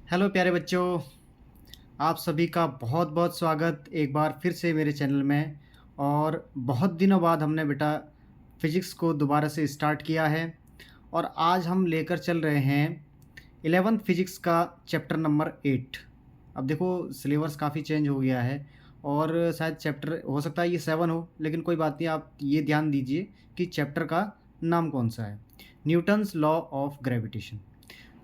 Hello प्यारे बच्चों, आप सभी का बहुत बहुत स्वागत एक बार फिर से मेरे चैनल में। और बहुत दिनों बाद हमने बेटा फिज़िक्स को दोबारा से स्टार्ट किया है और आज हम लेकर चल रहे हैं 11th फिज़िक्स का चैप्टर नंबर 8। अब देखो सिलेबस काफ़ी चेंज हो गया है और शायद चैप्टर हो सकता है ये 7 हो, लेकिन कोई बात नहीं। आप ये ध्यान दीजिए कि चैप्टर का नाम कौन सा है, न्यूटन्स लॉ ऑफ ग्रेविटेशन।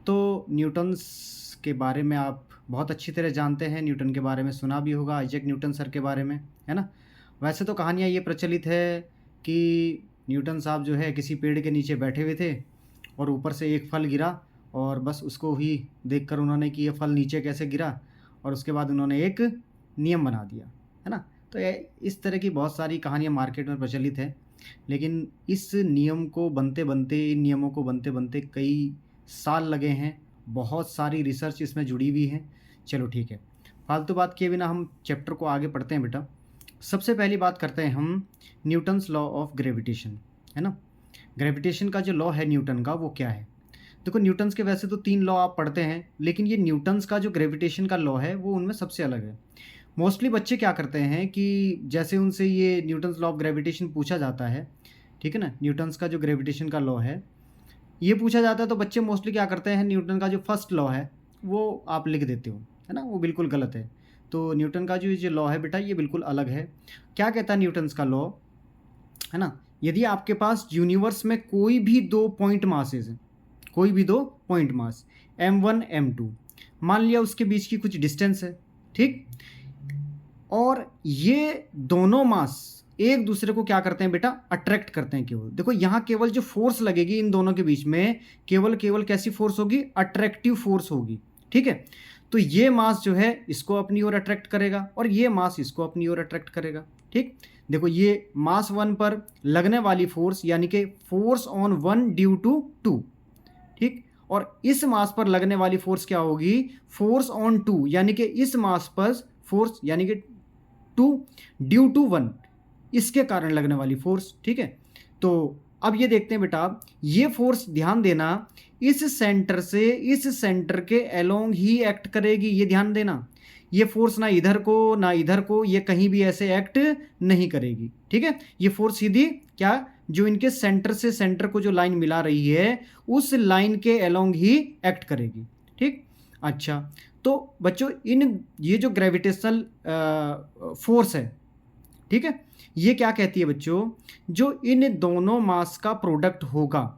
तो न्यूटन्स के बारे में आप बहुत अच्छी तरह जानते हैं, न्यूटन के बारे में सुना भी होगा, आइजैक न्यूटन सर के बारे में, है ना। वैसे तो कहानियाँ ये प्रचलित है कि न्यूटन साहब जो है किसी पेड़ के नीचे बैठे हुए थे और ऊपर से एक फल गिरा और बस उसको ही देखकर उन्होंने कि ये फल नीचे कैसे गिरा, और उसके बाद उन्होंने एक नियम बना दिया, है ना। तो इस तरह की बहुत सारी कहानियाँ मार्केट में प्रचलित है, लेकिन इस नियम को बनते बनते, इन नियमों को बनते बनते कई साल लगे हैं, बहुत सारी रिसर्च इसमें जुड़ी हुई है। चलो ठीक है, फालतू बात किए बिना हम चैप्टर को आगे पढ़ते हैं बेटा। सबसे पहली बात करते हैं हम न्यूटन्स लॉ ऑफ ग्रेविटेशन, है ना। ग्रेविटेशन का जो लॉ है न्यूटन का, वो क्या है। देखो न्यूटन्स के वैसे तो 3 लॉ आप पढ़ते हैं, लेकिन ये न्यूटन्स का जो ग्रेविटेशन का लॉ है वो उनमें सबसे अलग है। मोस्टली बच्चे क्या करते हैं कि जैसे उनसे ये न्यूटन्स लॉ ऑफ ग्रेविटेशन पूछा जाता है, ठीक है ना, न्यूटन्स का जो ग्रेविटेशन का लॉ है ये पूछा जाता है, तो बच्चे मोस्टली क्या करते हैं, न्यूटन का जो फर्स्ट लॉ है वो आप लिख देते हो, है ना। वो बिल्कुल गलत है। तो न्यूटन का जो लॉ है बेटा ये बिल्कुल अलग है। क्या कहता है न्यूटन्स का लॉ, है ना। यदि आपके पास यूनिवर्स में कोई भी 2 पॉइंट मासेज हैं, कोई भी 2 पॉइंट मास m1 m2, मान लिया उसके बीच की कुछ डिस्टेंस है, ठीक। और ये दोनों मास एक दूसरे को क्या करते हैं बेटा, अट्रैक्ट करते हैं। केवल देखो यहाँ केवल जो फोर्स लगेगी इन दोनों के बीच में, केवल केवल कैसी फोर्स होगी, अट्रैक्टिव फोर्स होगी, ठीक है। तो ये मास जो है इसको अपनी ओर अट्रैक्ट करेगा और ये मास इसको अपनी ओर अट्रैक्ट करेगा, ठीक। देखो ये मास 1 पर लगने वाली फोर्स यानी कि फोर्स ऑन 1 ड्यू टू 2, ठीक। और इस मास पर लगने वाली फोर्स क्या होगी, फोर्स ऑन 2 यानी कि इस मास पर फोर्स यानी कि 2 ड्यू टू 1, इसके कारण लगने वाली फोर्स, ठीक है। तो अब ये देखते हैं बेटा, ये फोर्स ध्यान देना इस सेंटर से इस सेंटर के अलोंग ही एक्ट करेगी, ये ध्यान देना। ये फोर्स ना इधर को ना इधर को, ये कहीं भी ऐसे एक्ट नहीं करेगी, ठीक है। ये फोर्स सीधी क्या, जो इनके सेंटर से सेंटर को जो लाइन मिला रही है उस लाइन के अलोंग ही एक्ट करेगी, ठीक। अच्छा, तो बच्चों इन ये जो ग्रेविटेशनल फोर्स है, ठीक है, ये क्या कहती है बच्चों, जो इन दोनों मास का प्रोडक्ट होगा,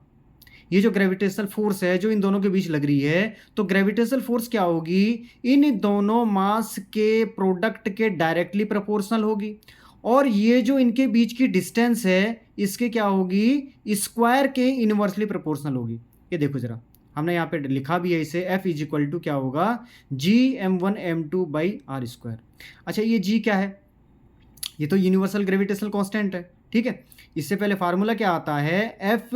ये जो ग्रेविटेशनल फोर्स है जो इन दोनों के बीच लग रही है, तो ग्रेविटेशनल फोर्स क्या होगी, इन दोनों मास के प्रोडक्ट के डायरेक्टली प्रोपोर्शनल होगी। और ये जो इनके बीच की डिस्टेंस है इसके क्या होगी, स्क्वायर के इनवर्सली प्रोपोर्शनल होगी। ये देखो जरा, हमने यहाँ पे लिखा भी है इसे, F इज इक्वल टू क्या होगा, जी m1 m2 by are square. अच्छा ये जी क्या है, ये तो यूनिवर्सल ग्रेविटेशनल कांस्टेंट है, ठीक है। इससे पहले फार्मूला क्या आता है, F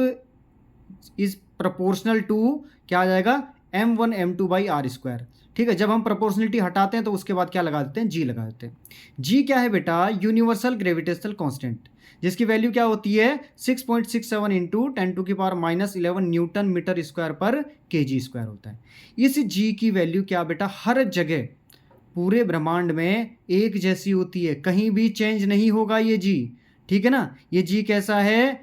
इज प्रोपोर्शनल टू क्या आ जाएगा, m1 m2 by are square, ठीक है। जब हम प्रोपोर्शनलिटी हटाते हैं तो उसके बाद क्या लगा देते हैं, जी लगा देते हैं। जी क्या है बेटा, यूनिवर्सल ग्रेविटेशनल कांस्टेंट, जिसकी वैल्यू क्या होती है 6.67 इंटू 10⁻11 न्यूटन मीटर स्क्वायर पर kg स्क्वायर होता है। इस जी की वैल्यू क्या बेटा, हर जगह पूरे ब्रह्मांड में एक जैसी होती है, कहीं भी चेंज नहीं होगा ये जी, ठीक है ना। ये जी कैसा है,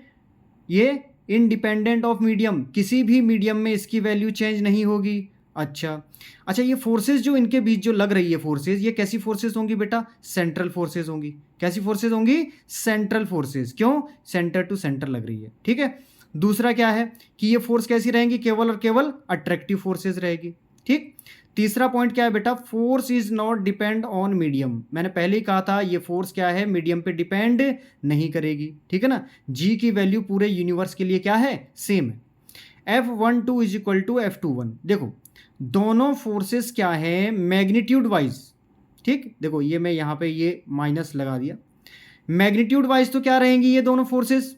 ये इंडिपेंडेंट ऑफ मीडियम, किसी भी मीडियम में इसकी वैल्यू चेंज नहीं होगी। अच्छा अच्छा, ये फोर्सेस जो इनके बीच जो लग रही है फोर्सेस, ये कैसी फोर्सेस होंगी बेटा, सेंट्रल फोर्सेस होंगी। कैसी फोर्सेस होंगी, सेंट्रल फोर्सेस। क्यों, सेंटर टू सेंटर लग रही है, ठीक है। दूसरा क्या है कि ये फोर्स कैसी रहेंगी, केवल और केवल अट्रैक्टिव फोर्सेस रहेगी, ठीक। तीसरा पॉइंट क्या है बेटा, force is not depend on medium. मैंने पहले ही कहा था ये फोर्स क्या है, मीडियम पे डिपेंड नहीं करेगी, ठीक है ना। जी की वैल्यू पूरे यूनिवर्स के लिए क्या है, सेम है। F12 is equal to F21। देखो दोनों फोर्सेस क्या है, मैग्नीट्यूड वाइज, ठीक। देखो ये मैं यहाँ पे ये माइनस लगा दिया, मैग्नीट्यूड वाइज तो क्या रहेंगी ये दोनों फोर्सेस,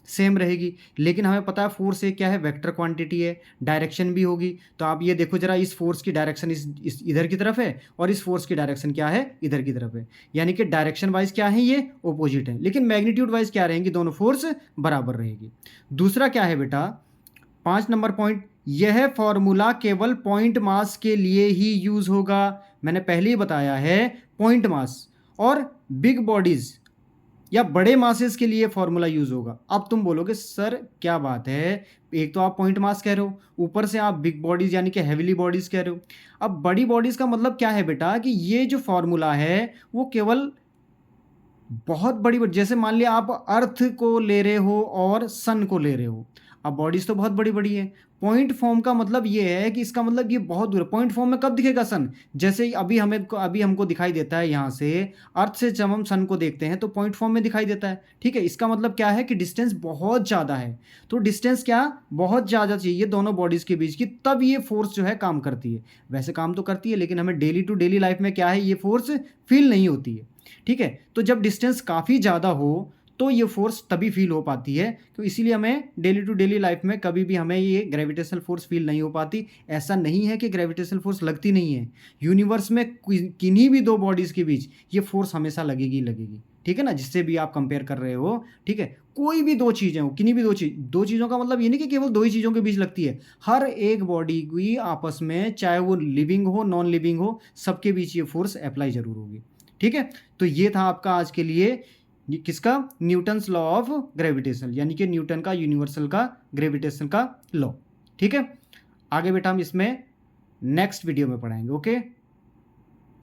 सेम रहेगी। लेकिन हमें पता है फोर्स एक क्या है, वेक्टर क्वांटिटी है, डायरेक्शन भी होगी। तो आप ये देखो जरा, इस फोर्स की डायरेक्शन इस इधर की तरफ है और इस फोर्स की डायरेक्शन क्या है, इधर की तरफ है। यानी कि डायरेक्शन वाइज क्या है, ये ओपोजिट है, लेकिन मैग्नीट्यूड वाइज क्या रहेंगी, दोनों फोर्स बराबर रहेगी। दूसरा क्या है बेटा, 5 नंबर पॉइंट, यह फॉर्मूला केवल पॉइंट मास के लिए ही यूज होगा। मैंने पहले ही बताया है, पॉइंट मास और बिग बॉडीज या बड़े मासेस के लिए फॉर्मूला यूज होगा। अब तुम बोलोगे सर क्या बात है, एक तो आप पॉइंट मास कह रहे हो, ऊपर से आप बिग बॉडीज यानी कि हैवीली बॉडीज कह रहे हो। अब बड़ी बॉडीज का मतलब क्या है बेटा, कि ये जो फॉर्मूला है वो केवल बहुत बड़ी जैसे मान लिया आप अर्थ को ले रहे हो और सन को ले रहे हो, अब बॉडीज तो बहुत बड़ी बड़ी है। पॉइंट फॉर्म का मतलब ये है कि इसका मतलब ये बहुत दूर है। पॉइंट फॉर्म में कब दिखेगा सन, जैसे अभी हमको दिखाई देता है यहाँ से, अर्थ से जब हम सन को देखते हैं तो पॉइंट फॉर्म में दिखाई देता है। ठीक है, इसका मतलब क्या है कि डिस्टेंस बहुत ज़्यादा है। तो डिस्टेंस क्या बहुत ज़्यादा चाहिए दोनों बॉडीज़ के बीच की, तब ये फोर्स जो है काम करती है। वैसे काम तो करती है, लेकिन हमें डेली टू डेली लाइफ में क्या है, ये फोर्स फील नहीं होती है। ठीक है, तो जब डिस्टेंस काफ़ी ज़्यादा हो तो ये फोर्स तभी फील हो पाती है। तो इसीलिए हमें डेली टू डेली लाइफ में कभी भी हमें ये ग्रेविटेशनल फोर्स फील नहीं हो पाती। ऐसा नहीं है कि ग्रेविटेशनल फोर्स लगती नहीं है, यूनिवर्स में किन्हीं भी दो बॉडीज़ के बीच ये फोर्स हमेशा लगेगी लगेगी। ठीक है ना, जिससे भी आप कंपेयर कर रहे हो। ठीक है, कोई भी दो चीज़ें हो, किन्हीं भी दो चीज़ों का मतलब ये नहीं कि केवल दो ही चीज़ों के बीच लगती है। हर एक बॉडी की आपस में, चाहे वो लिविंग हो नॉन लिविंग हो, सबके बीच ये फोर्स अप्लाई जरूर होगी। ठीक है, तो ये था आपका आज के लिए किसका, न्यूटन्स लॉ ऑफ ग्रेविटेशन, यानी कि न्यूटन का यूनिवर्सल का ग्रेविटेशन का लॉ। ठीक है, आगे बेटा हम इसमें नेक्स्ट वीडियो में पढ़ाएंगे। ओके।